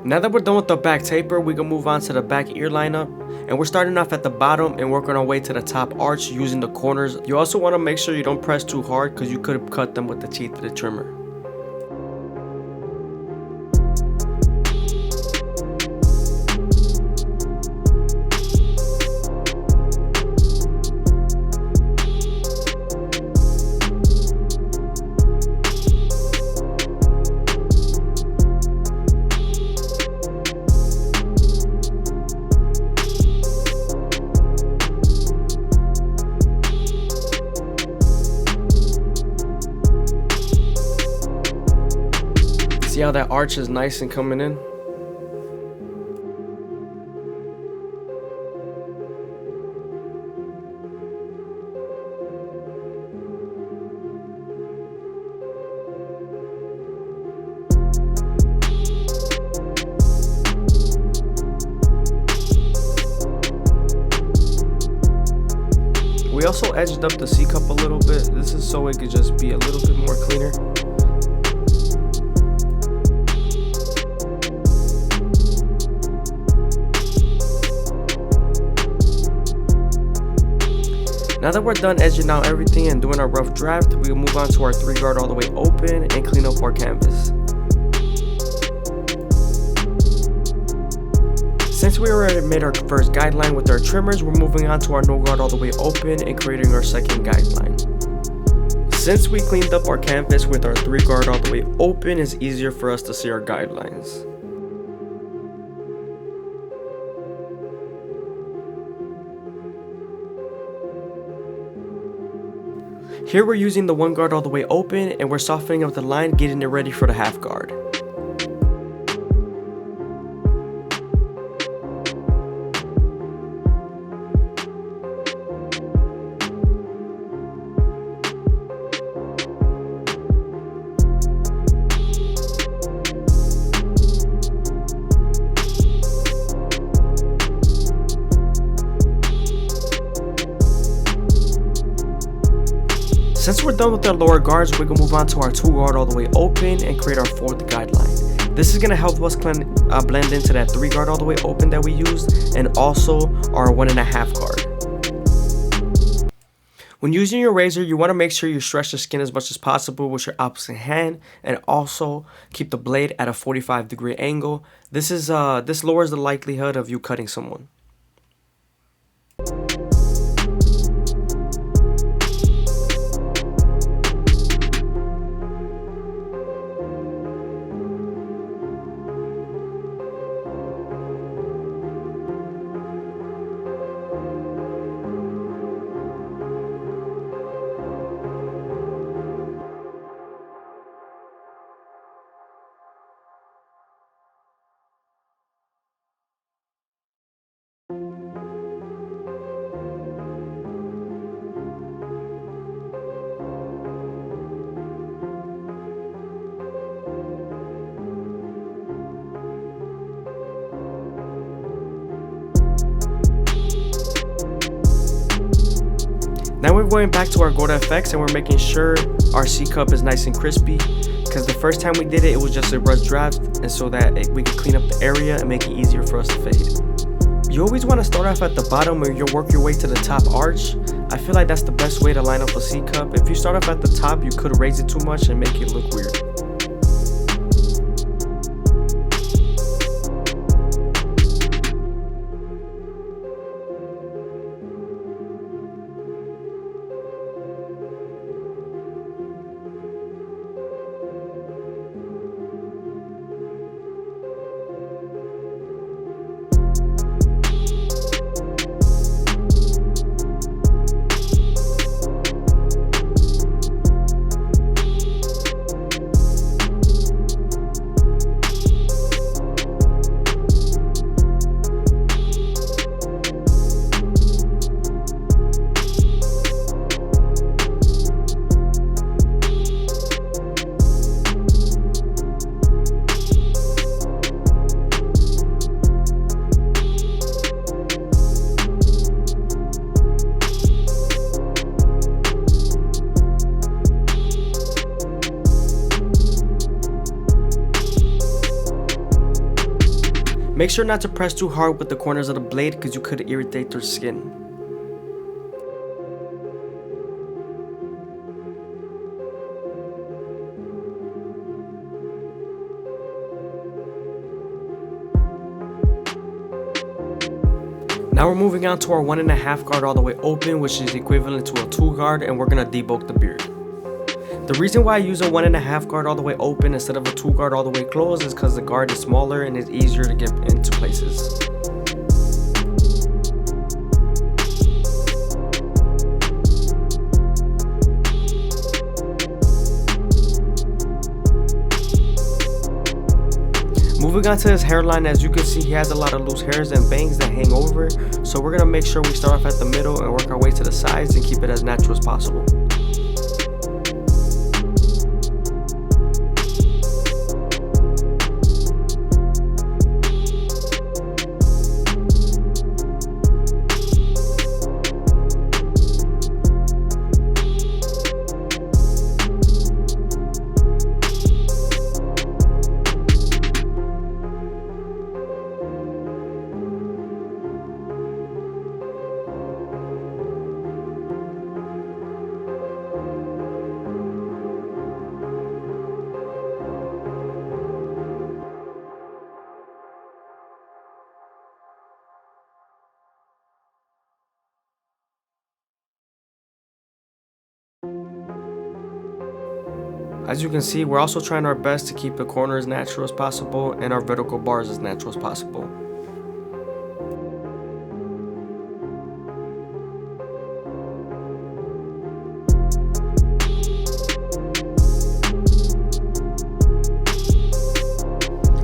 Now that we're done with the back taper, we can move on to the back ear lineup. And we're starting off at the bottom and working our way to the top arch using the corners. You also want to make sure you don't press too hard because you could cut them with the teeth of the trimmer. See how that arch is nice and coming in? We also edged up the C cup a little bit. This is so it could just be a little bit more cleaner. Now that we're done edging out everything and doing our rough draft, we will move on to our 3-guard all the way open and clean up our canvas. Since we already made our first guideline with our trimmers, we're moving on to our no guard all the way open and creating our second guideline. Since we cleaned up our canvas with our 3-guard all the way open, it's easier for us to see our guidelines. Here we're using the 1 guard all the way open and we're softening up the line, getting it ready for the half guard. Since we're done with our lower guards, we're going to move on to our 2 guard all the way open and create our 4th guideline. This is going to help us blend into that 3 guard all the way open that we used, and also our 1.5 guard. When using your razor, you want to make sure you stretch the skin as much as possible with your opposite hand, and also keep the blade at a 45-degree angle. This lowers the likelihood of you cutting someone. Now we're going back to our Gold FX and we're making sure our C cup is nice and crispy, because the first time we did it, it was just a rough draft, and so that we could clean up the area and make it easier for us to fade. You always want to start off at the bottom and you'll work your way to the top arch. I feel like that's the best way to line up a C cup. If you start off at the top, you could raise it too much and make it look weird. Make sure not to press too hard with the corners of the blade because you could irritate their skin. Now we're moving on to our 1.5 guard all the way open, which is equivalent to a 2 guard, and we're going to debulk the beard. The reason why I use a 1.5 guard all the way open instead of a 2 guard all the way closed is because the guard is smaller and it's easier to get into places. Moving on to his hairline, as you can see, he has a lot of loose hairs and bangs that hang over, so we're going to make sure we start off at the middle and work our way to the sides and keep it as natural as possible. As you can see, we're also trying our best to keep the corner as natural as possible and our vertical bars as natural as possible.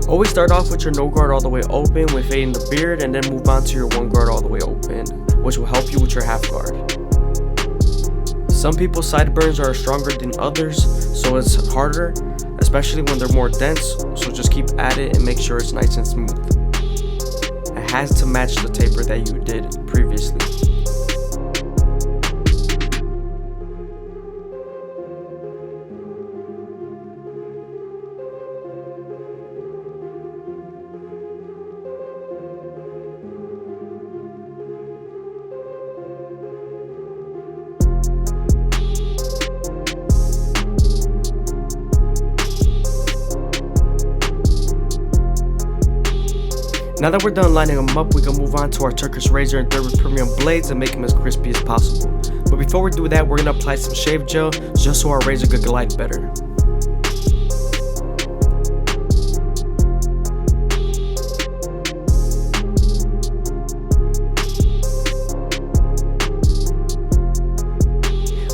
Always start off with your no guard all the way open with fading the beard, and then move on to your 1 guard all the way open, which will help you with your half guard. Some people's sideburns are stronger than others, so it's harder, especially when they're more dense, so just keep at it and make sure it's nice and smooth. It has to match the taper that you did previously. Now that we're done lining them up, we can move on to our Turkish razor and Third Premium blades and make them as crispy as possible. But before we do that, we're going to apply some shave gel just so our razor could glide better.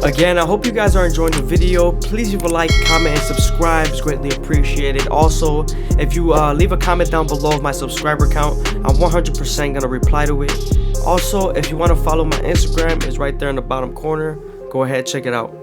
Again, I hope you guys are enjoying the video. Please leave a like, comment, and subscribe. It's greatly appreciated. Also, if you leave a comment down below of my subscriber count, I'm 100% going to reply to it. Also, if you want to follow my Instagram, it's right there in the bottom corner. Go ahead, check it out.